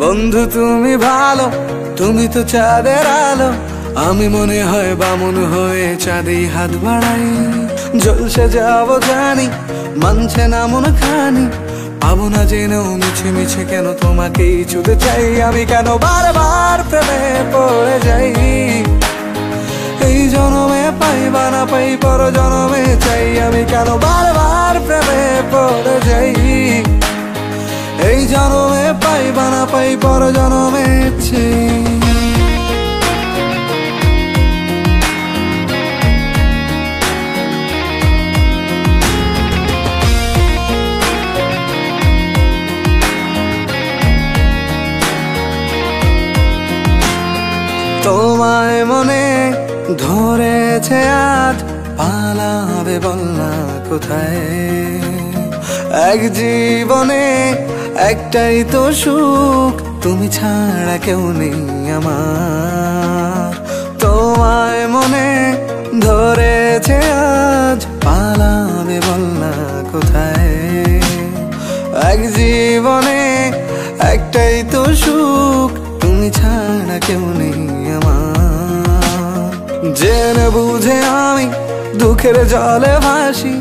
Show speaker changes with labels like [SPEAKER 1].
[SPEAKER 1] বন্ধু তুমি ভালো, তুমি তো চাঁদের আলো। আমি মনে হয় বামুন হয়ে চাঁদে হাত বাড়াই। জলসে যাবো জানি, মানছে না মন খানি। পাবো না জেনেও মিছে মিছে কেন তোমাকেই ছুঁতে চাই। আমি কেন বারবার প্রেমে পড়ে যাই। এই জনমে পাই বা না পাই, পর জনমে চাই। আমি কেন বারবার প্রেমে পড়ে যাই। এই জনমে পাই বা না পাই, পর জনমে চাই। তোমায় মনে ধরেছে আজ, পালাবে বল না কোথায়। এক জীবনে একটাই তো সুখ, তুমি ছাড়া কেউ নেই আমার। তোমায় মনে ধরেছে আজ, পালাবে বল না কোথায়। এক জীবনে একটাই তো সুখ, তুমি ছাড়া কেউ নেই আমার। জেনে বুঝে আমি দুঃখের জলে ভাসি।